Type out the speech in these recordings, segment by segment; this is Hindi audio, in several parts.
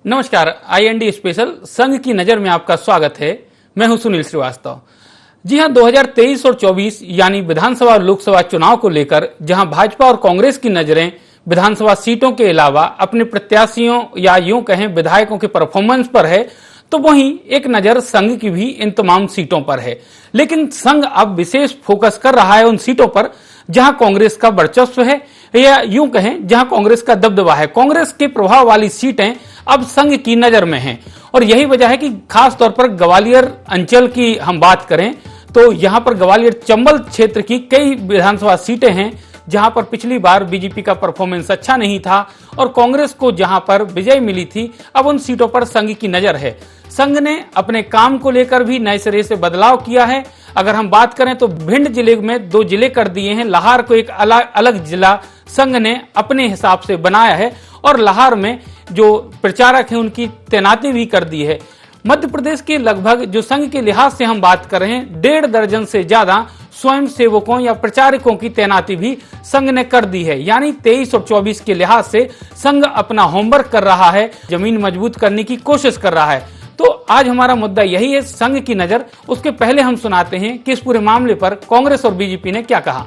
नमस्कार, IND स्पेशल संघ की नजर में आपका स्वागत है। मैं हूं सुनील श्रीवास्तव। जी हां, 2023 और 24 यानी विधानसभा और लोकसभा चुनाव को लेकर जहां भाजपा और कांग्रेस की नजरें विधानसभा सीटों के अलावा अपने प्रत्याशियों या यूं कहें विधायकों के परफॉर्मेंस पर है, तो वहीं एक नजर संघ की भी इन तमाम सीटों पर है। लेकिन संघ अब विशेष फोकस कर रहा है उन सीटों पर जहां कांग्रेस का वर्चस्व है या यूं कहें जहां कांग्रेस का दबदबा है। कांग्रेस के प्रभाव वाली सीटें अब संघ की नजर में हैं और यही वजह है कि खास तौर पर ग्वालियर अंचल की हम बात करें तो यहां पर ग्वालियर चंबल क्षेत्र की कई विधानसभा सीटें हैं जहां पर पिछली बार बीजेपी का परफॉर्मेंस अच्छा नहीं था और कांग्रेस को जहां पर विजय मिली थी, अब उन सीटों पर संघ की नजर है। संघ ने अपने काम को लेकर भी नए सिरे से बदलाव किया है। अगर हम बात करें तो भिंड जिले में 2 जिले कर दिए हैं, लाहार को एक अलग जिला संघ ने अपने हिसाब से बनाया है और लाहार में जो प्रचारक हैं उनकी तैनाती भी कर दी है। मध्य प्रदेश के लगभग जो संघ के लिहाज से हम बात कर रहे हैं 1.5 दर्जन से ज्यादा स्वयं सेवकों या प्रचारकों की तैनाती भी संघ ने कर दी है। यानी 23 और 24 के लिहाज से संघ अपना होमवर्क कर रहा है, जमीन मजबूत करने की कोशिश कर रहा है। तो आज हमारा मुद्दा यही है, संघ की नजर। उसके पहले हम सुनाते हैं कि इस पूरे मामले पर कांग्रेस और बीजेपी ने क्या कहा।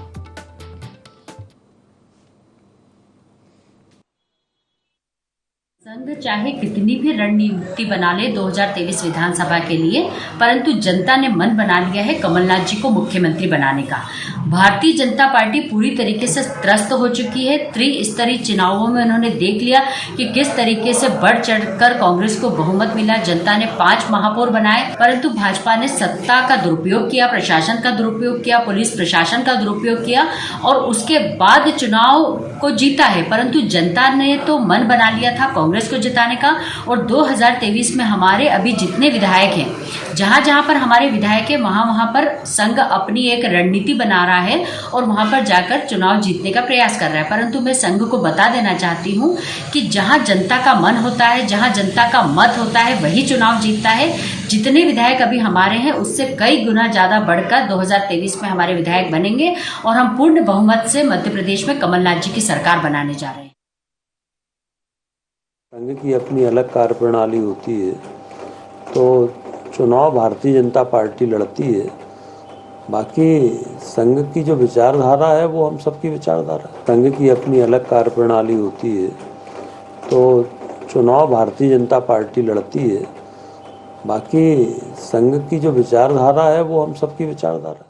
संघ चाहे कितनी भी रणनीति बना ले 2023 विधानसभा के लिए, परंतु जनता ने मन बना लिया है कमलनाथ जी को मुख्यमंत्री बनाने का। भारतीय जनता पार्टी पूरी तरीके से त्रस्त हो चुकी है। त्रिस्तरीय चुनावों में उन्होंने देख लिया कि किस तरीके से बढ़ चढ़कर कांग्रेस को बहुमत मिला। जनता ने 5 महापौर बनाए, परंतु भाजपा ने सत्ता का दुरुपयोग किया, प्रशासन का दुरुपयोग किया, पुलिस प्रशासन का दुरुपयोग किया और उसके बाद चुनाव को जीता है। परंतु जनता ने तो मन बना लिया था कांग्रेस को जिताने का। और 2023 में हमारे अभी जितने विधायक हैं, जहां जहां पर हमारे विधायक हैं, वहां पर संघ अपनी एक रणनीति बना रहा है और वहां पर जाकर चुनाव जीतने का प्रयास कर रहा है। परंतु मैं संघ को बता देना चाहती हूं कि जहां जनता का मन होता है, जहां जनता का मत होता है, वही चुनाव जीतता है। जितने विधायक अभी हमारे हैं उससे कई गुना ज्यादा बढ़कर 2023 में हमारे विधायक बनेंगे और हम पूर्ण बहुमत से मध्य प्रदेश में कमलनाथ जी की सरकार बनाने जा रहे हैं। संघ की अपनी अलग कार्यप्रणाली होती है, तो चुनाव भारतीय जनता पार्टी लड़ती है। बाकी संघ की जो विचारधारा है वो हम सबकी विचारधारा है। संघ की अपनी अलग कार्यप्रणाली होती है, तो चुनाव भारतीय जनता पार्टी लड़ती है। बाकी संघ की जो विचारधारा है वो हम सबकी विचारधारा है।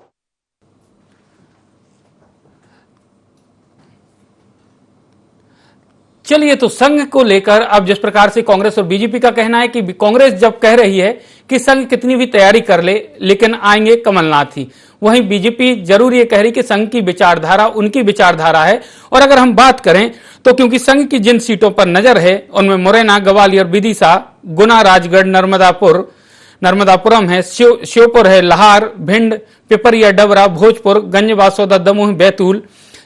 चलिए, तो संघ को लेकर अब जिस प्रकार से कांग्रेस और बीजेपी का कहना है कि कांग्रेस जब कह रही है कि संघ कितनी भी तैयारी कर ले लेकिन आएंगे कमलनाथ ही, वहीं बीजेपी जरूर ये कह रही कि संघ की विचारधारा उनकी विचारधारा है। और अगर हम बात करें तो क्योंकि संघ की जिन सीटों पर नजर है उनमें मुरैना, ग्वालियर, विदिशा, गुना, राजगढ़, नर्मदापुरम है, श्योपुर है, लाहार, भिंड, पिपरिया, डबरा, भोजपुर, गंज बासौदा, दमोह, बैतूल,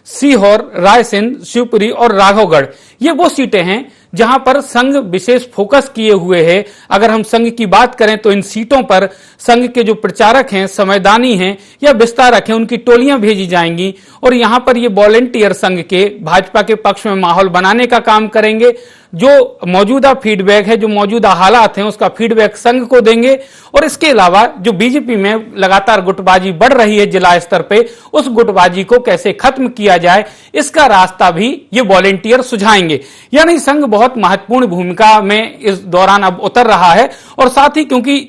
सीहोर, रायसेन, शिवपुरी और राघवगढ़, ये वो सीटें हैं जहां पर संघ विशेष फोकस किए हुए है। अगर हम संघ की बात करें तो इन सीटों पर संघ के जो प्रचारक हैं, समयदानी हैं या विस्तारक हैं, उनकी टोलियां भेजी जाएंगी और यहां पर ये वॉलेंटियर संघ के भाजपा के पक्ष में माहौल बनाने का काम करेंगे। जो मौजूदा फीडबैक है, जो मौजूदा हालात हैं, उसका फीडबैक संघ को देंगे। और इसके अलावा जो बीजेपी में लगातार गुटबाजी बढ़ रही है जिला स्तर पे, उस गुटबाजी को कैसे खत्म किया जाए इसका रास्ता भी ये वॉलेंटियर सुझाएंगे। यानी संघ बहुत महत्वपूर्ण भूमिका में इस दौरान अब उतर रहा है। और साथ ही क्योंकि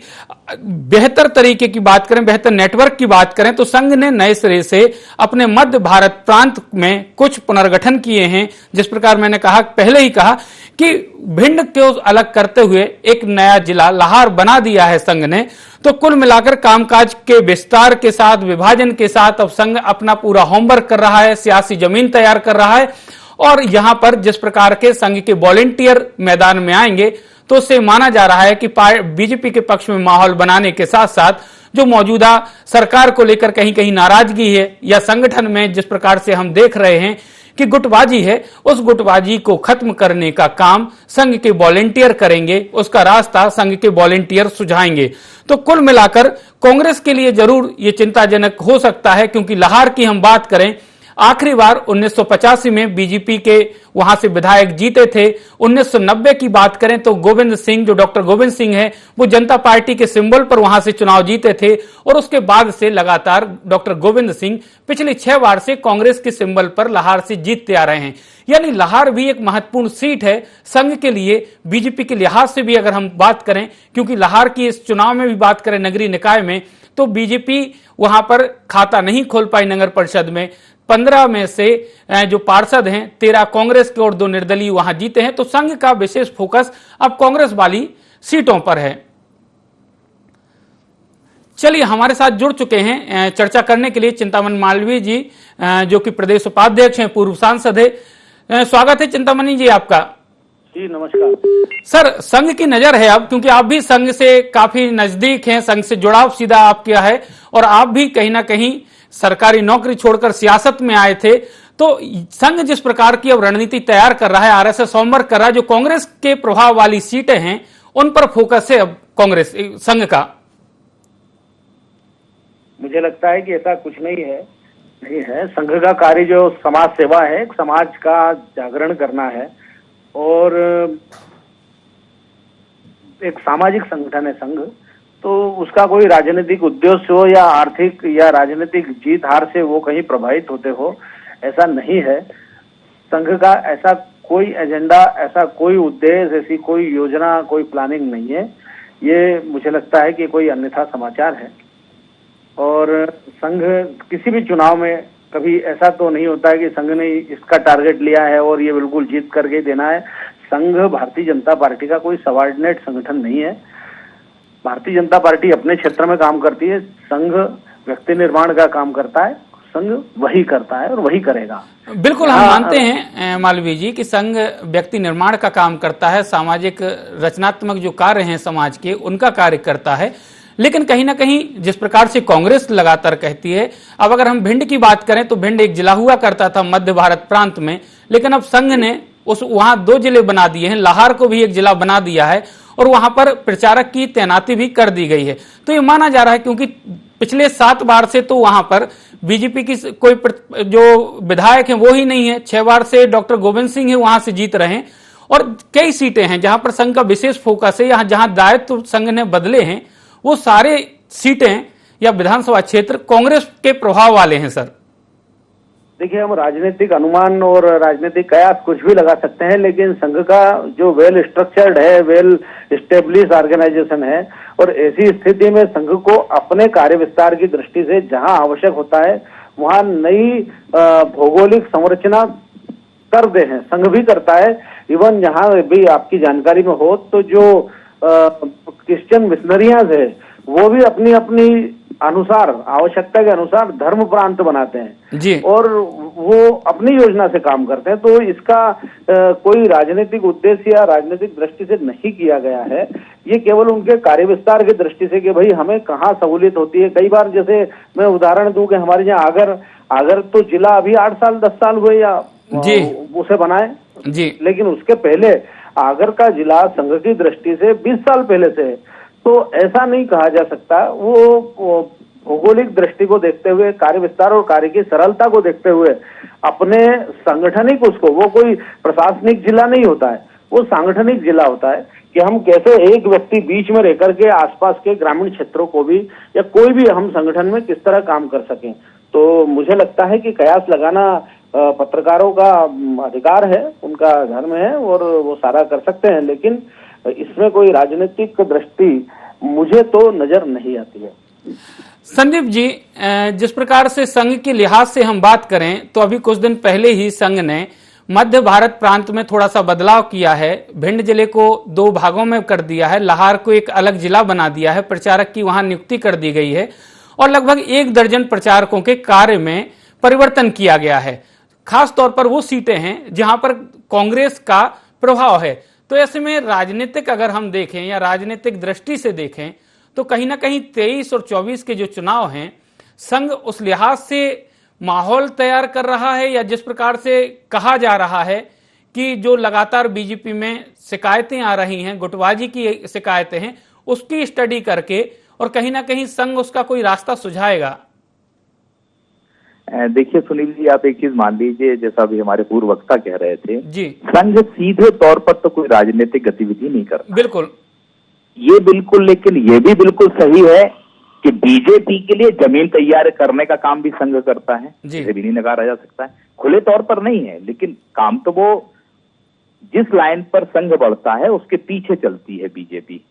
बेहतर तरीके की बात करें, बेहतर नेटवर्क की बात करें तो संघ ने नए सिरे से अपने मध्य भारत प्रांत में कुछ पुनर्गठन किए हैं। जिस प्रकार मैंने कहा, पहले ही कहा कि भिंड को अलग करते हुए एक नया जिला लाहार बना दिया है संघ ने। तो कुल मिलाकर कामकाज के विस्तार के साथ, विभाजन के साथ अब संघ अपना पूरा होमवर्क कर रहा है, सियासी जमीन तैयार कर रहा है। और यहां पर जिस प्रकार के संघ के वॉलेंटियर मैदान में आएंगे तो उससे माना जा रहा है कि बीजेपी के पक्ष में माहौल बनाने के साथ साथ जो मौजूदा सरकार को लेकर कहीं कहीं नाराजगी है या संगठन में जिस प्रकार से हम देख रहे हैं कि गुटबाजी है, उस गुटबाजी को खत्म करने का काम संघ के वॉलेंटियर करेंगे, उसका रास्ता संघ के वॉलेंटियर सुझाएंगे। तो कुल मिलाकर कांग्रेस के लिए जरूर ये चिंताजनक हो सकता है, क्योंकि लाहार की हम बात करें, आखिरी बार 1985 में बीजेपी के वहां से विधायक जीते थे। 1990 की बात करें तो गोविंद सिंह, जो डॉक्टर गोविंद सिंह है, वो जनता पार्टी के सिंबल पर वहां से चुनाव जीते थे और उसके बाद से लगातार डॉक्टर गोविंद सिंह पिछली 6 बार से कांग्रेस के सिंबल पर लाहार से जीतते आ रहे हैं। यानी लाहार भी एक महत्वपूर्ण सीट है संघ के लिए, बीजेपी के लिहाज से भी अगर हम बात करें, क्योंकि लाहार की इस चुनाव में भी बात करें नगरीय निकाय में, तो बीजेपी वहां पर खाता नहीं खोल पाई नगर परिषद में। 15 में से जो पार्षद हैं 13 कांग्रेस के और 2 निर्दलीय वहां जीते हैं। तो संघ का विशेष फोकस अब कांग्रेस वाली सीटों पर है। चलिए, हमारे साथ जुड़ चुके हैं चर्चा करने के लिए चिंतामणि मालवीय जी, जो कि प्रदेश उपाध्यक्ष हैं, पूर्व सांसद है। स्वागत है चिंतामणि जी आपका। जी नमस्कार सर, संघ की नजर है अब, क्योंकि आप भी संघ से काफी नजदीक हैं, संघ से जुड़ाव सीधा आप किया है और आप भी कहीं ना कहीं सरकारी नौकरी छोड़कर सियासत में आए थे। तो संघ जिस प्रकार की अब रणनीति तैयार कर रहा है, आरएसएस होमवर्क कर रहा है, जो कांग्रेस के प्रभाव वाली सीटें हैं उन पर फोकस है अब कांग्रेस संघ का। मुझे लगता है कि ऐसा कुछ नहीं है। संघ का कार्य जो समाज सेवा है, समाज का जागरण करना है और एक सामाजिक संगठन है संघ। तो उसका कोई राजनीतिक उद्देश्य हो या आर्थिक या राजनीतिक जीत हार से वो कहीं प्रभावित होते हो, ऐसा नहीं है। संघ का ऐसा कोई एजेंडा, ऐसा कोई उद्देश्य, ऐसी कोई योजना, कोई प्लानिंग नहीं है। ये मुझे लगता है कि कोई अन्यथा समाचार है। और संघ किसी भी चुनाव में कभी ऐसा तो नहीं होता है कि संघ ने इसका टारगेट लिया है और ये बिल्कुल जीत करके देना है। संघ भारतीय जनता पार्टी का कोई सबऑर्डिनेट संगठन नहीं है। भारतीय जनता पार्टी अपने क्षेत्र में काम करती है, संघ व्यक्ति निर्माण का काम करता है, संघ वही करता है और वही करेगा। बिल्कुल, हम मानते हैं मालवीय जी कि संघ व्यक्ति निर्माण का काम करता है, सामाजिक रचनात्मक जो कार्य हैं समाज के उनका कार्य करता है। लेकिन कहीं ना कहीं जिस प्रकार से कांग्रेस लगातार कहती है, अब अगर हम भिंड की बात करें तो भिंड एक जिला हुआ करता था मध्य भारत प्रांत में, लेकिन अब संघ ने वहां 2 जिले बना दिए हैं, लाहार को भी एक जिला बना दिया है और वहां पर प्रचारक की तैनाती भी कर दी गई है। तो ये माना जा रहा है, क्योंकि पिछले 7 बार से तो वहां पर बीजेपी की कोई जो विधायक है वो ही नहीं है। 6 बार से डॉक्टर गोविंद सिंह है वहां से जीत रहे हैं और कई सीटें हैं जहां पर संघ का विशेष फोकस है। यहाँ जहां दायित्व संघ ने बदले हैं वो सारे सीटें या विधानसभा क्षेत्र कांग्रेस के प्रभाव वाले हैं। सर देखिए, हम राजनीतिक अनुमान और राजनीतिक कयास कुछ भी लगा सकते हैं, लेकिन संघ का जो वेल स्ट्रक्चर्ड है, वेल स्टेब्लिश ऑर्गेनाइजेशन है और ऐसी स्थिति में संघ को अपने कार्य विस्तार की दृष्टि से जहां आवश्यक होता है वहां नई भौगोलिक संरचना कर दे हैं, संघ भी करता है। इवन जहां भी आपकी जानकारी में हो तो जो क्रिश्चियन मिशनरियां है वो भी अपनी अपनी अनुसार, आवश्यकता के अनुसार धर्म प्रांत बनाते हैं जी, और वो अपनी योजना से काम करते हैं। तो इसका कोई राजनीतिक उद्देश्य या राजनीतिक दृष्टि से नहीं किया गया है। ये केवल उनके कार्य विस्तार की दृष्टि से कि भाई हमें कहाँ सहूलियत होती है। कई बार जैसे मैं उदाहरण दूं कि हमारे यहाँ आगर तो जिला अभी 8 साल 10 साल हुए या जी उसे बनाए जी, लेकिन उसके पहले आगर का जिला संघ की दृष्टि से 20 साल पहले से है। तो ऐसा नहीं कहा जा सकता। वो भौगोलिक दृष्टि को देखते हुए, कार्य विस्तार और कार्य की सरलता को देखते हुए अपने सांगठनिक, उसको, वो कोई प्रशासनिक जिला नहीं होता है, वो सांगठनिक जिला होता है कि हम कैसे एक व्यक्ति बीच में रहकर के आसपास के ग्रामीण क्षेत्रों को भी या कोई भी हम संगठन में किस तरह काम कर सकें। तो मुझे लगता है कि कयास लगाना पत्रकारों का अधिकार है, उनका धर्म है और वो सारा कर सकते हैं, लेकिन इसमें कोई राजनीतिक दृष्टि मुझे तो नजर नहीं आती है। संदीप जी, जिस प्रकार से संघ के लिहाज से हम बात करें तो अभी कुछ दिन पहले ही संघ ने मध्य भारत प्रांत में थोड़ा सा बदलाव किया है। भिंड जिले को 2 भागों में कर दिया है, लाहार को एक अलग जिला बना दिया है, प्रचारक की वहां नियुक्ति कर दी गई है और लगभग 1 दर्जन प्रचारकों के कार्य में परिवर्तन किया गया है। खास तौर पर वो सीटें हैं जहां पर कांग्रेस का प्रभाव है। तो ऐसे में राजनीतिक अगर हम देखें या राजनीतिक दृष्टि से देखें तो कहीं ना कहीं 23 और 24 के जो चुनाव हैं, संघ उस लिहाज से माहौल तैयार कर रहा है, या जिस प्रकार से कहा जा रहा है कि जो लगातार बीजेपी में शिकायतें आ रही हैं, गुटबाजी की शिकायतें हैं, उसकी स्टडी करके और कहीं ना कहीं संघ उसका कोई रास्ता सुझाएगा। देखिए सुनील जी, आप एक चीज मान लीजिए, जैसा अभी हमारे पूर्व वक्ता कह रहे थे जी संघ सीधे तौर पर तो कोई राजनीतिक गतिविधि नहीं करता, बिल्कुल ये बिल्कुल, लेकिन ये भी बिल्कुल सही है कि बीजेपी के लिए जमीन तैयार करने का काम भी संघ करता है, जी। इसे भी नहीं नकारा जा सकता है। खुले तौर पर नहीं है, लेकिन काम तो वो जिस लाइन पर संघ बढ़ता है उसके पीछे चलती है बीजेपी।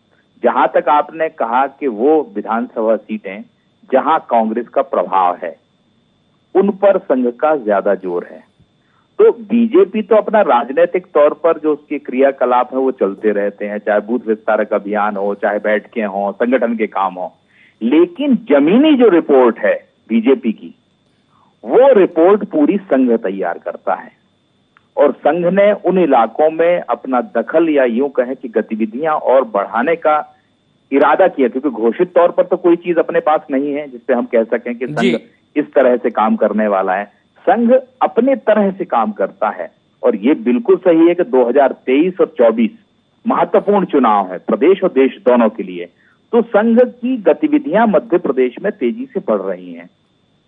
जहां तक आपने कहा कि वो विधानसभा सीटें जहां कांग्रेस का प्रभाव है उन पर संघ का ज्यादा जोर है, तो बीजेपी तो अपना राजनीतिक तौर पर जो उसके क्रियाकलाप है वो चलते रहते हैं, चाहे बूथ विस्तारक अभियान हो, चाहे बैठकें हो, संगठन के काम हो, लेकिन जमीनी जो रिपोर्ट है बीजेपी की, वो रिपोर्ट पूरी संघ तैयार करता है। और संघ ने उन इलाकों में अपना दखल या यूं कहें कि गतिविधियां और बढ़ाने का इरादा किया, क्योंकि घोषित तौर पर तो कोई चीज अपने पास नहीं है जिससे हम कह सकें कि संघ इस तरह से काम करने वाला है। संघ अपने तरह से काम करता है, और ये बिल्कुल सही है कि 2023 और 24 महत्वपूर्ण चुनाव है प्रदेश और देश दोनों के लिए, तो संघ की गतिविधियां मध्य प्रदेश में तेजी से बढ़ रही हैं।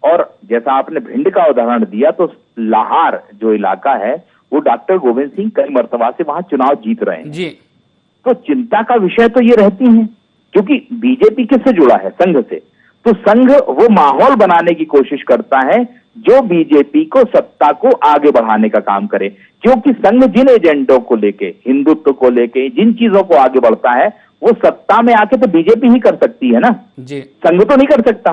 और जैसा आपने भिंड का उदाहरण दिया, तो लाहार जो इलाका है वो डॉक्टर गोविंद सिंह कई मर्तबा से वहां चुनाव जीत रहे हैं जी। तो चिंता का विषय तो ये रहती है, क्योंकि बीजेपी किससे जुड़ा है? संघ से। तो संघ वो माहौल बनाने की कोशिश करता है जो बीजेपी को सत्ता को आगे बढ़ाने का काम करे, क्योंकि संघ जिन एजेंडों को लेके, हिंदुत्व को लेके, जिन चीजों को आगे बढ़ता है वो सत्ता में आके तो बीजेपी ही कर सकती है ना जी। संघ तो नहीं कर सकता।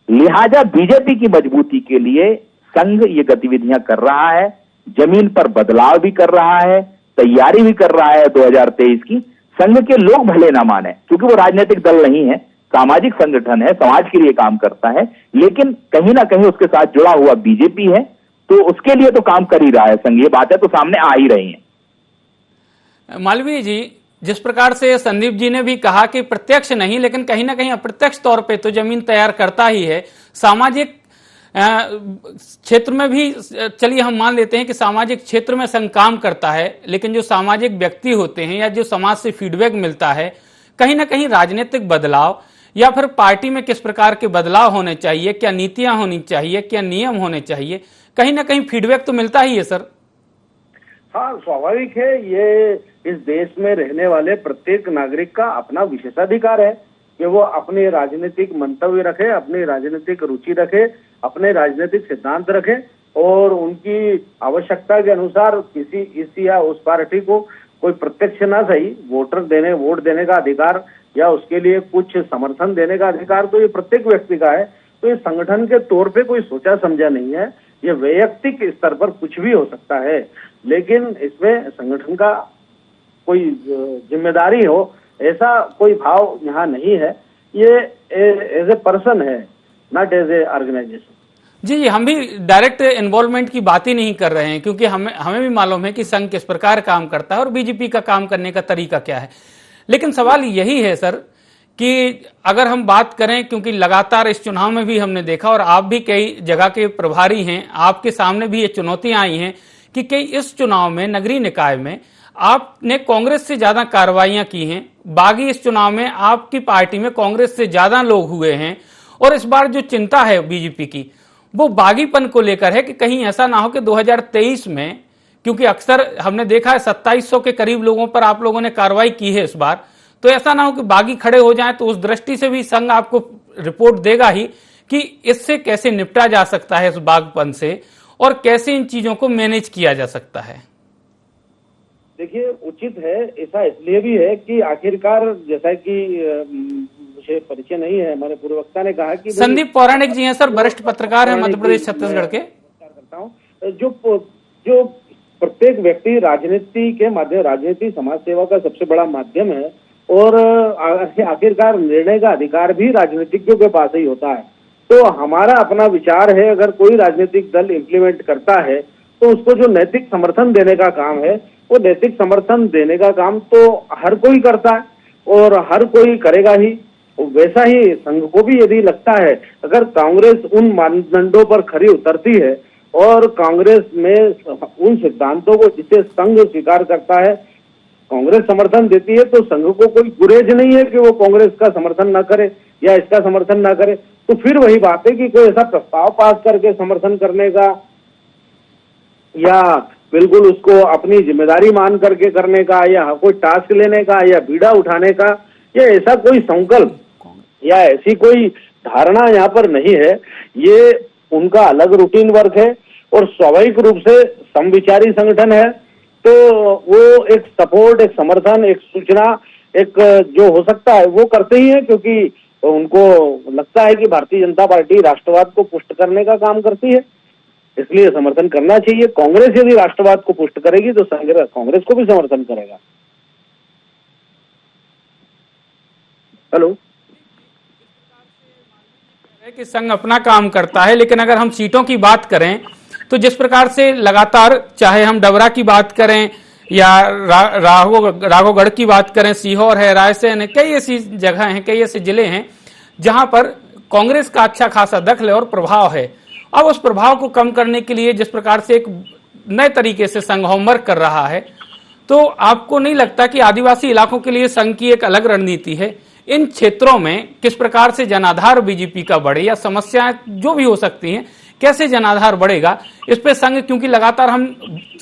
लिहाजा बीजेपी की मजबूती के लिए संघ ये गतिविधियां कर रहा है, जमीन पर बदलाव भी कर रहा है, तैयारी भी कर रहा है 2023 की। संघ के लोग भले ना माने, क्योंकि वो राजनीतिक दल नहीं है, सामाजिक संगठन है, समाज के लिए काम करता है, लेकिन कहीं ना कहीं उसके साथ जुड़ा हुआ बीजेपी है, तो उसके लिए तो काम कर ही रहा है संघ। ये बातें तो सामने आ ही रही हैं। मालवीय जी, जिस प्रकार से संदीप जी ने भी कहा कि प्रत्यक्ष नहीं लेकिन कहीं ना कहीं अप्रत्यक्ष तौर पे तो जमीन तैयार करता ही है, सामाजिक क्षेत्र में भी चलिए हम मान लेते हैं कि सामाजिक क्षेत्र में संघ काम करता है, लेकिन जो सामाजिक व्यक्ति होते हैं या जो समाज से फीडबैक मिलता है, कहीं ना कहीं राजनीतिक बदलाव या फिर पार्टी में किस प्रकार के बदलाव होने चाहिए, क्या नीतियां होनी चाहिए, क्या नियम होने चाहिए, कहीं ना कहीं फीडबैक तो मिलता ही है सर। हाँ, स्वाभाविक है, ये इस देश में रहने वाले प्रत्येक नागरिक का अपना विशेषाधिकार है कि वो अपने राजनीतिक मंतव्य रखे, अपनी राजनीतिक रुचि रखे, अपने राजनीतिक सिद्धांत रखे, और उनकी आवश्यकता के अनुसार किसी इस या उस पार्टी को कोई प्रत्यक्ष ना सही वोट देने का अधिकार या उसके लिए कुछ समर्थन देने का अधिकार तो ये प्रत्येक व्यक्ति का है। तो ये संगठन के तौर पे कोई सोचा समझा नहीं है, ये वैयक्तिक स्तर पर कुछ भी हो सकता है, लेकिन इसमें संगठन का कोई जिम्मेदारी हो ऐसा कोई भाव यहाँ नहीं है। ये एज ए पर्सन है, नॉट एज ए ऑर्गेनाइजेशन। जी, हम भी डायरेक्ट इन्वॉल्वमेंट की बात ही नहीं कर रहे हैं, क्योंकि हमें भी मालूम है कि संघ किस प्रकार काम करता है और बीजेपी का काम करने का तरीका क्या है। लेकिन सवाल यही है सर कि अगर हम बात करें, क्योंकि लगातार इस चुनाव में भी हमने देखा और आप भी कई जगह के प्रभारी हैं, आपके सामने भी ये चुनौतियां आई हैं कि कई इस चुनाव में नगरीय निकाय में आपने कांग्रेस से ज्यादा कार्रवाइयां की हैं, बागी इस चुनाव में आपकी पार्टी में कांग्रेस से ज्यादा लोग हुए हैं, और इस बार जो चिंता है बीजेपी की वो बागीपन को लेकर है कि कहीं ऐसा ना हो कि 2023 में, क्योंकि अक्सर हमने देखा है 2700 के करीब लोगों पर आप लोगों ने कार्रवाई की है इस बार, तो ऐसा ना हो कि बागी खड़े हो जाएं। तो उस दृष्टि से भी संघ आपको रिपोर्ट देगा ही कि इससे कैसे निपटा जा सकता है, इस बागपन से, और कैसे इन चीजों को मैनेज किया जा सकता है। देखिए, उचित है ऐसा इसलिए भी है कि आखिरकार जैसा कि मुझे परिचय नहीं है, हमारे पूर्ववक्ता ने कहा कि संदीप पौराणिक जी हैं सर, वरिष्ठ पत्रकार हैं मध्य प्रदेश छत्तीसगढ़ के। करता हूँ जो प्रत्येक व्यक्ति राजनीति के माध्यम, राजनीति समाज सेवा का सबसे बड़ा माध्यम है, और आखिरकार निर्णय का अधिकार भी राजनीतिज्ञों के पास ही होता है। तो हमारा अपना विचार है, अगर कोई राजनीतिक दल इम्प्लीमेंट करता है तो उसको जो नैतिक समर्थन देने का काम है, वो नैतिक समर्थन देने का काम तो हर कोई करता है और हर कोई करेगा ही। वैसा ही संघ को भी यदि लगता है, अगर कांग्रेस उन मानदंडों पर खरी उतरती है और कांग्रेस में उन सिद्धांतों को जिसे संघ स्वीकार करता है कांग्रेस समर्थन देती है, तो संघ को कोई गुरेज नहीं है कि वो कांग्रेस का समर्थन ना करे या इसका समर्थन ना करे। तो फिर वही बात है कि कोई ऐसा प्रस्ताव पास करके समर्थन करने का या बिल्कुल उसको अपनी जिम्मेदारी मान करके करने का या कोई टास्क लेने का या बीड़ा उठाने का या ऐसा कोई संकल्प या ऐसी कोई धारणा यहाँ पर नहीं है। ये उनका अलग रूटीन वर्क है और स्वाभाविक रूप से समविचारी संगठन है, तो वो एक सपोर्ट, एक समर्थन, एक सूचना, एक जो हो सकता है वो करते ही है, क्योंकि उनको लगता है कि भारतीय जनता पार्टी राष्ट्रवाद को पुष्ट करने का काम करती है, इसलिए समर्थन करना चाहिए। कांग्रेस यदि राष्ट्रवाद को पुष्ट करेगी तो कांग्रेस को भी समर्थन करेगा। हेलो, कि संघ अपना काम करता है, लेकिन अगर हम सीटों की बात करें तो जिस प्रकार से लगातार, चाहे हम डबरा की बात करें या राघवगढ़ की बात करें, सीहोर है, रायसेन है, कई ऐसी जगह हैं, कई ऐसे जिले हैं जहां पर कांग्रेस का अच्छा खासा दखल है और प्रभाव है। अब उस प्रभाव को कम करने के लिए जिस प्रकार से एक नए तरीके से संघ होमवर्क कर रहा है, तो आपको नहीं लगता कि आदिवासी इलाकों के लिए संघ की एक अलग रणनीति है? इन क्षेत्रों में किस प्रकार से जनाधार बीजेपी का बढ़े या समस्याएं जो भी हो सकती हैं, कैसे जनाधार बढ़ेगा, इस पे संघ, क्योंकि लगातार हम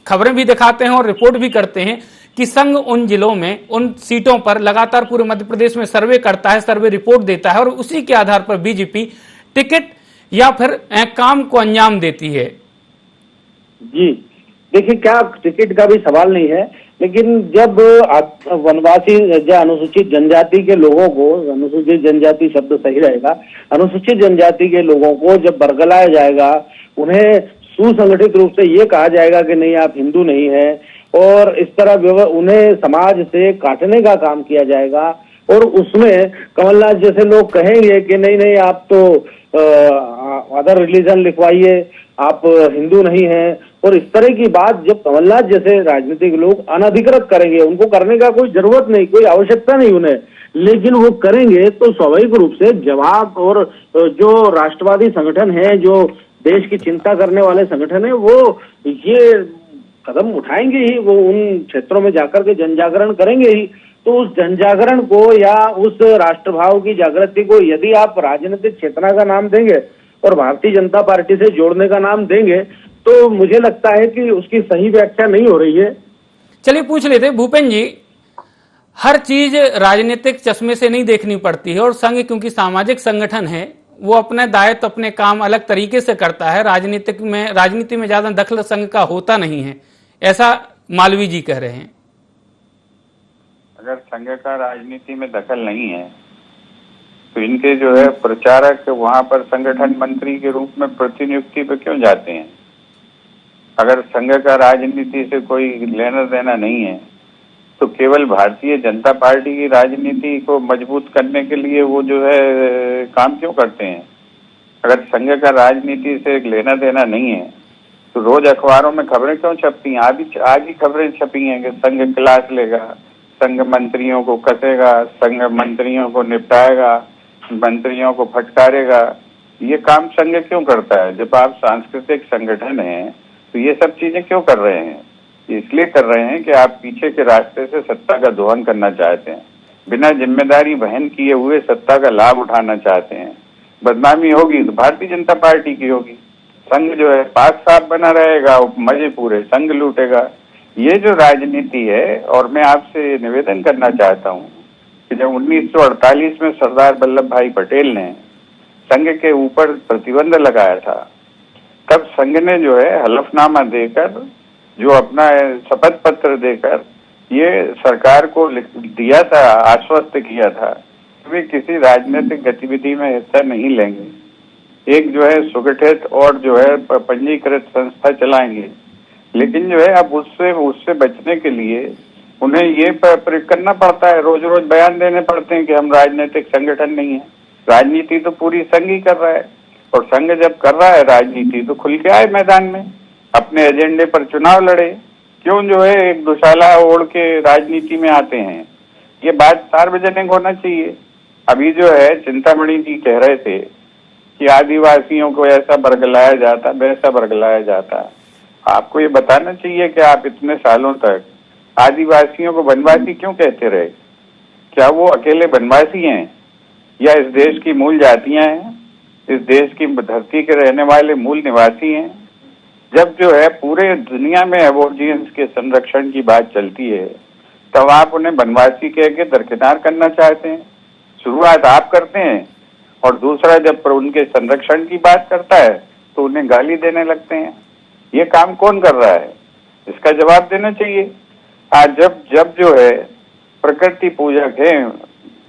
खबरें भी दिखाते हैं और रिपोर्ट भी करते हैं कि संघ उन जिलों में, उन सीटों पर लगातार पूरे मध्य प्रदेश में सर्वे करता है, सर्वे रिपोर्ट देता है और उसी के आधार पर बीजेपी टिकट या फिर काम को अंजाम देती है। जी देखिए, क्या टिकट का भी सवाल नहीं है, लेकिन जब वनवासी या अनुसूचित जनजाति के लोगों को, अनुसूचित जनजाति शब्द सही रहेगा, अनुसूचित जनजाति के लोगों को जब बरगलाया जाएगा, उन्हें सुसंगठित रूप से ये कहा जाएगा कि नहीं आप हिंदू नहीं है, और इस तरह उन्हें समाज से काटने का काम किया जाएगा, और उसमें कमलनाथ जैसे लोग कहेंगे कि नहीं नहीं आप तो अदर रिलीजन लिखवाइए, आप हिंदू नहीं हैं, और इस तरह की बात जब कमलनाथ जैसे राजनीतिक लोग अनधिकृत करेंगे, उनको करने का कोई जरूरत नहीं, कोई आवश्यकता नहीं उन्हें, लेकिन वो करेंगे तो स्वाभाविक रूप से जवाब, और जो राष्ट्रवादी संगठन है, जो देश की चिंता करने वाले संगठन है, वो ये कदम उठाएंगे ही, वो उन क्षेत्रों में जाकर के जन जागरण करेंगे ही। तो उस जन जागरण को या उस राष्ट्रभाव की जागृति को यदि आप राजनीतिक चेतना का नाम देंगे और भारतीय जनता पार्टी से जोड़ने का नाम देंगे, तो मुझे लगता है कि उसकी सही व्याख्या नहीं हो रही है। चलिए पूछ लेते भूपेन जी, हर चीज राजनीतिक चश्मे से नहीं देखनी पड़ती है, और संघ क्योंकि सामाजिक संगठन है, वो अपने दायित्व, अपने काम अलग तरीके से करता है। राजनीति में ज्यादा दखल संघ का होता नहीं है, ऐसा मालवीय जी कह रहे हैं। अगर संघ का राजनीति में दखल नहीं है तो इनके जो है प्रचारक वहां पर संगठन मंत्री के रूप में प्रतिनियुक्ति पे क्यों जाते हैं? अगर संघ का राजनीति से कोई लेना देना नहीं है तो केवल भारतीय जनता पार्टी की राजनीति को मजबूत करने के लिए वो जो है काम क्यों करते हैं? अगर संघ का राजनीति से लेना देना नहीं है तो रोज अखबारों में खबरें क्यों छपती हैं? आज ही खबरें छपी हैं कि संघ क्लास लेगा, संघ मंत्रियों को कसेगा, संघ मंत्रियों को निपटाएगा, मंत्रियों को फटकारेगा। ये काम संघ क्यों करता है? जब आप सांस्कृतिक संगठन हैं तो ये सब चीजें क्यों कर रहे हैं? इसलिए कर रहे हैं कि आप पीछे के रास्ते से सत्ता का दोहन करना चाहते हैं, बिना जिम्मेदारी वहन किए हुए सत्ता का लाभ उठाना चाहते हैं। बदनामी होगी तो भारतीय जनता पार्टी की होगी, संघ जो है पाक साफ बना रहेगा, मजे पूरे संघ लूटेगा। ये जो राजनीति है, और मैं आपसे निवेदन करना चाहता हूँ कि जब 1948 में सरदार वल्लभ भाई पटेल ने संघ के ऊपर प्रतिबंध लगाया था, तब संघ ने जो है हलफनामा देकर, जो अपना शपथ पत्र देकर ये सरकार को दिया था, आश्वस्त किया था कि वे किसी राजनीतिक गतिविधि में हिस्सा नहीं लेंगे, एक जो है सुगठित और जो है पंजीकृत संस्था चलाएंगे। लेकिन जो है अब उससे बचने के लिए उन्हें ये प्रयोग करना पड़ता है, रोज रोज बयान देने पड़ते हैं कि हम राजनीतिक संगठन नहीं है। राजनीति तो पूरी संघ ही कर रहा है, और संघ जब कर रहा है राजनीति तो खुल के आए मैदान में, अपने एजेंडे पर चुनाव लड़े। क्यों जो है एक दुशाला ओढ़ के राजनीति में आते हैं? ये बात सार्वजनिक होना चाहिए। अभी जो है चिंतामणि जी कह रहे थे कि आदिवासियों को ऐसा बरगलाया जाता, वैसा बरगलाया जाता। आपको ये बताना चाहिए कि आप इतने सालों तक आदिवासियों को वनवासी क्यों कहते रहे? क्या वो अकेले वनवासी हैं या इस देश की मूल जातियां हैं? इस देश की धरती के रहने वाले मूल निवासी हैं। जब जो है पूरे दुनिया में एबोरिजिन्स के संरक्षण की बात चलती है, तब आप उन्हें वनवासी कह के दरकिनार करना चाहते हैं। शुरुआत आप करते हैं और दूसरा जब उनके संरक्षण की बात करता है तो उन्हें गाली देने लगते हैं। ये काम कौन कर रहा है, इसका जवाब देना चाहिए। आज जब जो है प्रकृति पूजक हैं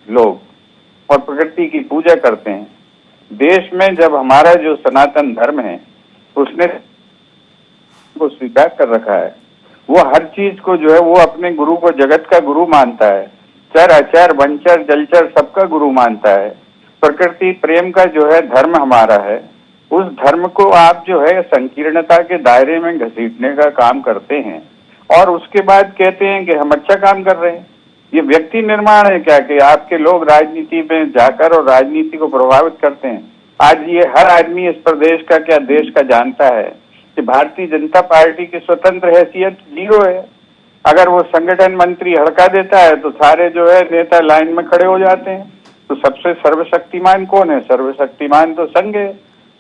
लोग और प्रकृति की पूजा करते हैं, देश में जब हमारा जो सनातन धर्म है उसने को स्वीकार कर रखा है, वो हर चीज को जो है वो अपने गुरु को जगत का गुरु मानता है, चर अचर वंचर जलचर सबका गुरु मानता है। प्रकृति प्रेम का जो है धर्म हमारा है, उस धर्म को आप जो है संकीर्णता के दायरे में घसीटने का काम करते हैं और उसके बाद कहते हैं कि हम अच्छा काम कर रहे हैं। ये व्यक्ति निर्माण है क्या कि आपके लोग राजनीति में जाकर और राजनीति को प्रभावित करते हैं? आज ये हर आदमी इस प्रदेश का क्या देश का जानता है कि भारतीय जनता पार्टी की स्वतंत्र हैसियत 0 है। अगर वो संगठन मंत्री हड़का देता है तो सारे जो है नेता लाइन में खड़े हो जाते हैं। तो सबसे सर्वशक्तिमान कौन है? सर्वशक्तिमान तो संघ है।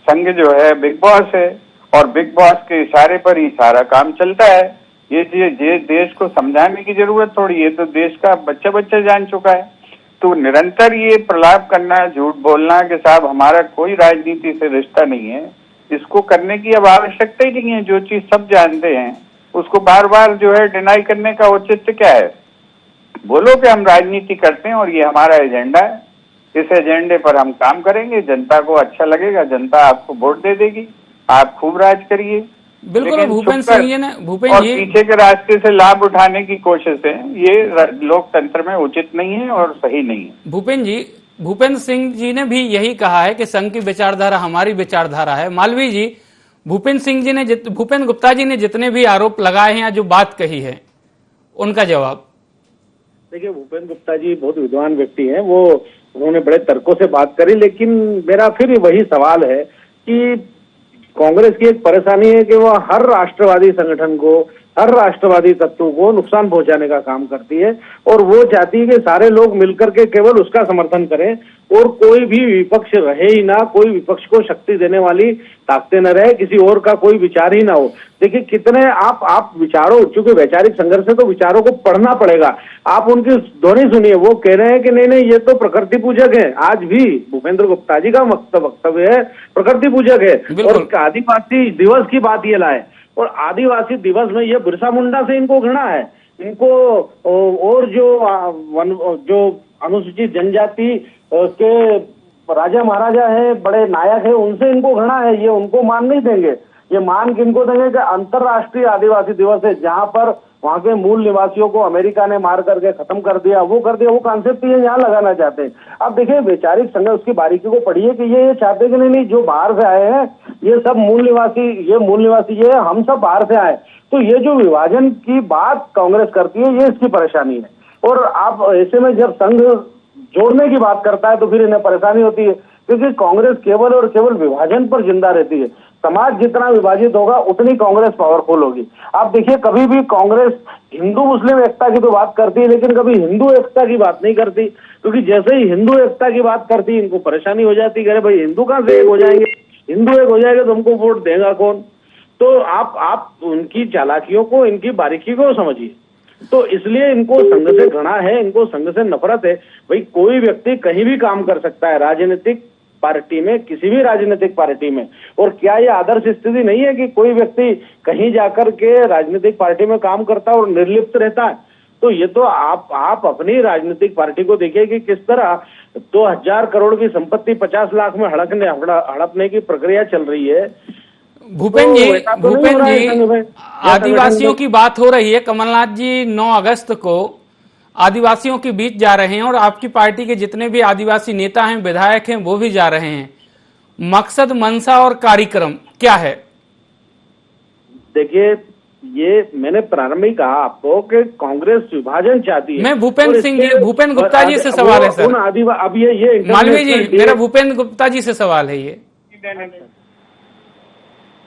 संघ जो है बिग बॉस है और बिग बॉस के इशारे पर ही सारा काम चलता है। ये देश को समझाने की जरूरत थोड़ी है, तो देश का बच्चा जान चुका है। तो निरंतर ये प्रलाप करना, झूठ बोलना कि साहब हमारा कोई राजनीति से रिश्ता नहीं है, इसको करने की अब आवश्यकता ही नहीं है। जो चीज सब जानते हैं उसको बार बार जो है डिनाई करने का औचित्य क्या है? बोलो कि हम राजनीति करते हैं और ये हमारा एजेंडा है, इस एजेंडे पर हम काम करेंगे, जनता को अच्छा लगेगा, जनता आपको वोट दे देगी, आप खूब राज करिए। बिल्कुल भूपेंद्र सिंह जी ने और पीछे के रास्ते से लाभ उठाने की कोशिश है, ये लोकतंत्र में उचित नहीं है और सही नहीं है। भूपेंद्र सिंह जी ने भी यही कहा है कि संघ की विचारधारा हमारी विचारधारा है। मालवीय जी, भूपेंद्र गुप्ता जी ने जितने भी आरोप लगाए हैं या जो बात कही है उनका जवाब। देखिए, भूपेंद्र गुप्ता जी बहुत विद्वान व्यक्ति हैं, उन्होंने बड़े तर्कों से बात करी, लेकिन मेरा फिर वही सवाल है कि कांग्रेस की एक परेशानी है कि वो हर राष्ट्रवादी संगठन को, हर राष्ट्रवादी तत्व को नुकसान पहुंचाने का काम करती है और वो चाहती है कि सारे लोग मिलकर के केवल उसका समर्थन करें और कोई भी विपक्ष रहे ही ना, कोई विपक्ष को शक्ति देने वाली ताकतें न रहे, किसी और का कोई विचार ही ना हो। देखिए कितने आप विचारों, चूंकि वैचारिक संघर्ष है तो विचारों को पढ़ना पड़ेगा। आप उनकी ध्वनि सुनिए, वो कह रहे हैं कि नहीं ये तो प्रकृति पूजक है। आज भी भूपेंद्र गुप्ता जी का वक्तव्य है प्रकृति पूजक है और आदिवासी दिवस की बात ये लाए और आदिवासी दिवस में ये बिरसा मुंडा से इनको घृणा है, इनको और जो अनुसूचित जनजाति के राजा महाराजा है, बड़े नायक है, उनसे इनको घृणा है। ये उनको मान नहीं देंगे, ये मान किनको देंगे कि अंतर्राष्ट्रीय आदिवासी दिवस है जहां पर वहां के मूल निवासियों को अमेरिका ने मार करके खत्म कर दिया, वो कॉन्सेप्ट ये यहाँ लगाना चाहते हैं। अब देखिए वैचारिक संघर्ष उसकी बारीकी को पढ़िए कि ये चाहते कि नहीं जो बाहर से आए हैं ये सब मूल निवासी ये हम सब बाहर से आए। तो ये जो विभाजन की बात कांग्रेस करती है ये इसकी परेशानी है। और आप ऐसे में जब संघ जोड़ने की बात करता है तो फिर इन्हें परेशानी होती है, क्योंकि कांग्रेस केवल और केवल विभाजन पर जिंदा रहती है। समाज जितना विभाजित होगा उतनी कांग्रेस पावरफुल होगी। आप देखिए कभी भी कांग्रेस हिंदू मुस्लिम एकता की तो बात करती है लेकिन कभी हिंदू एकता की बात नहीं करती, क्योंकि जैसे ही हिंदू एकता की बात करती इनको परेशानी हो जाती है, भाई हिंदू कहां से एक हो जाएंगे, हिंदू एक हो जाएगा तो हमको वोट देगा कौन। तो आप उनकी चालाकियों को, इनकी बारीकी को समझिए। तो इसलिए इनको संघ से घृणा है, इनको संघ से नफरत है। भाई कोई व्यक्ति कहीं भी काम कर सकता है, राजनीतिक पार्टी में, किसी भी राजनीतिक पार्टी में। और क्या ये आदर्श स्थिति नहीं है कि कोई व्यक्ति कहीं जाकर के राजनीतिक पार्टी में काम करता है और निर्लिप्त रहता है? तो ये तो आप अपनी राजनीतिक पार्टी को देखिए कि किस तरह 2000 करोड़ की संपत्ति 50 लाख में हड़पने की प्रक्रिया चल रही है। भूपेंद्र जी, आदिवासियों की बात हो रही है। कमलनाथ जी 9 अगस्त को आदिवासियों के बीच जा रहे हैं और आपकी पार्टी के जितने भी आदिवासी नेता हैं, विधायक हैं, वो भी जा रहे हैं। मकसद, मंशा और कार्यक्रम क्या है? देखिए ये मैंने प्रारंभ में कहा आपको कि कांग्रेस विभाजन चाहती है। मैं भूपेंद्र गुप्ता जी से सवाल है सर। अब ये मालवीय जी, मेरा भूपेंद्र गुप्ता जी से सवाल है।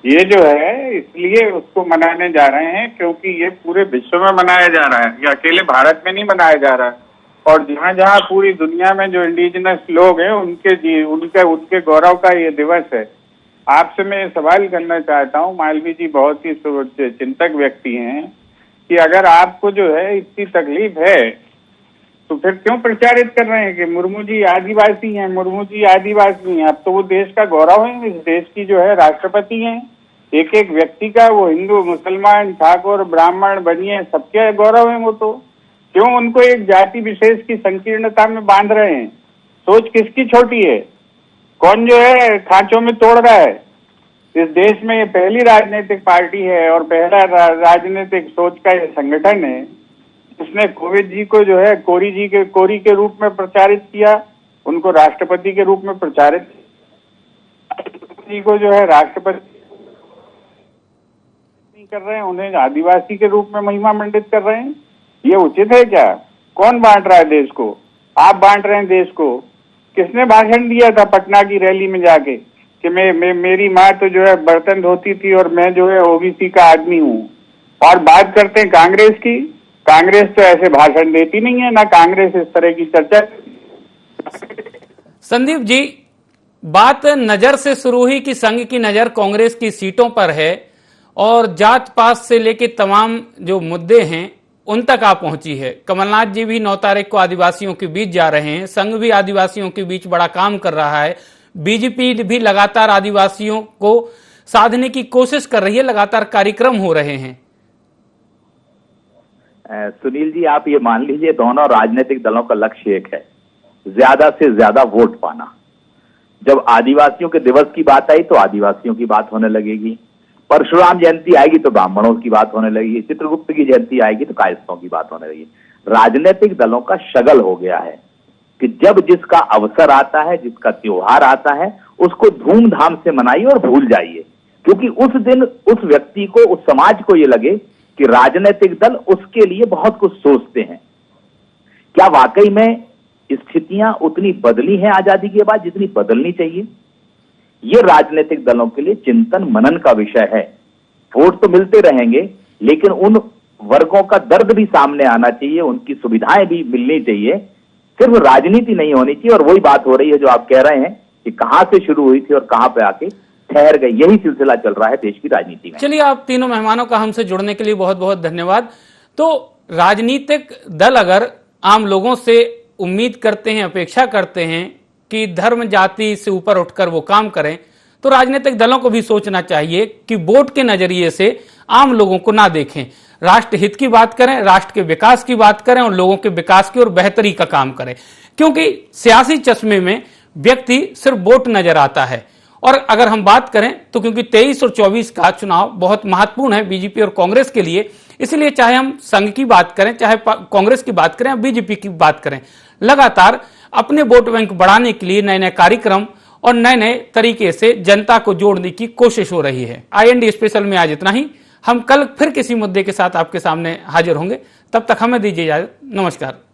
ये जो है इसलिए उसको मनाने जा रहे हैं क्योंकि ये पूरे विश्व में मनाया जा रहा है, ये अकेले भारत में नहीं मनाया जा रहा है। और जहाँ जहाँ पूरी दुनिया में जो इंडिजिनस लोग हैं उनके गौरव का ये दिवस है। आपसे मैं ये सवाल करना चाहता हूँ, मालवीय जी बहुत ही चिंतक व्यक्ति हैं, कि अगर आपको जो है इतनी तकलीफ है तो फिर क्यों प्रचारित कर रहे हैं कि मुर्मू जी आदिवासी हैं, मुर्मू जी आदिवासी हैं? अब तो वो देश का गौरव है, इस देश की जो है राष्ट्रपति हैं। एक एक व्यक्ति का, वो हिंदू, मुसलमान, ठाकुर, ब्राह्मण, बनिए, सबके गौरव है वो। तो क्यों उनको एक जाति विशेष की संकीर्णता में बांध रहे हैं? सोच किसकी छोटी है? कौन जो है खांचों में तोड़ रहा है? इस देश में ये पहली राजनीतिक पार्टी है और पहला राजनीतिक सोच का ये संगठन है उसने कोविद जी को जो है कोरी के रूप में प्रचारित किया, उनको राष्ट्रपति के रूप में प्रचारित जी को जो है राष्ट्रपति नहीं कर रहे हैं, उन्हें आदिवासी के रूप में महिमा मंडित कर रहे हैं। ये उचित है क्या? कौन बांट रहा है देश को? आप बांट रहे हैं देश को। किसने भाषण दिया था पटना की रैली में जाके कि मेरी माँ तो जो है बर्तन धोती थी और मैं जो है ओबीसी का आदमी हूँ? और बात करते हैं कांग्रेस की, कांग्रेस तो ऐसे भाषण देती नहीं है, ना कांग्रेस इस तरह की चर्चा। संदीप जी, बात नजर से शुरू हुई कि संघ की नजर कांग्रेस की सीटों पर है और जात पात से लेकर तमाम जो मुद्दे हैं उन तक आ पहुंची है। कमलनाथ जी भी 9 तारीख को आदिवासियों के बीच जा रहे हैं, संघ भी आदिवासियों के बीच बड़ा काम कर रहा है, बीजेपी भी लगातार आदिवासियों को साधने की कोशिश कर रही है, लगातार कार्यक्रम हो रहे हैं। सुनील जी, आप ये मान लीजिए दोनों राजनीतिक दलों का लक्ष्य एक है, ज्यादा से ज्यादा वोट पाना। जब आदिवासियों के दिवस की बात आई तो आदिवासियों की बात होने लगेगी, परशुराम जयंती आएगी तो ब्राह्मणों की बात होने लगेगी, चित्रगुप्त की जयंती आएगी तो कायस्थों की बात होने लगेगी। राजनीतिक दलों का शगल हो गया है कि जब जिसका अवसर आता है, जिसका त्योहार आता है, उसको धूमधाम से मनाइए और भूल जाइए, क्योंकि उस दिन उस व्यक्ति को, उस समाज को ये लगे कि राजनीतिक दल उसके लिए बहुत कुछ सोचते हैं। क्या वाकई में स्थितियां उतनी बदली हैं आजादी के बाद जितनी बदलनी चाहिए? ये राजनीतिक दलों के लिए चिंतन मनन का विषय है। वोट तो मिलते रहेंगे, लेकिन उन वर्गों का दर्द भी सामने आना चाहिए, उनकी सुविधाएं भी मिलनी चाहिए। सिर्फ राजनीति नहीं होनी चाहिए। और वही बात हो रही है जो आप कह रहे हैं कि कहां से शुरू हुई थी और कहां पे आके ठहर गई। यही सिलसिला चल रहा है देश की राजनीति में। चलिए, आप तीनों मेहमानों का हमसे जुड़ने के लिए बहुत बहुत धन्यवाद। तो राजनीतिक दल अगर आम लोगों से उम्मीद करते हैं, अपेक्षा करते हैं कि धर्म जाति से ऊपर उठकर वो काम करें, तो राजनीतिक दलों को भी सोचना चाहिए कि वोट के नजरिए से आम लोगों को ना देखें, राष्ट्र हित की बात करें, राष्ट्र के विकास की बात करें और लोगों के विकास की और बेहतरी का काम करें। क्योंकि सियासी चश्मे में व्यक्ति सिर्फ वोट नजर आता है। और अगर हम बात करें तो क्योंकि 23 और 24 का चुनाव बहुत महत्वपूर्ण है बीजेपी और कांग्रेस के लिए, इसलिए चाहे हम संघ की बात करें, चाहे कांग्रेस की बात करें या बीजेपी की बात करें, लगातार अपने वोट बैंक बढ़ाने के लिए नए नए कार्यक्रम और नए नए तरीके से जनता को जोड़ने की कोशिश हो रही है। IND स्पेशल में आज इतना ही। हम कल फिर किसी मुद्दे के साथ आपके सामने हाजिर होंगे। तब तक हमें दीजिए इजाजत। नमस्कार।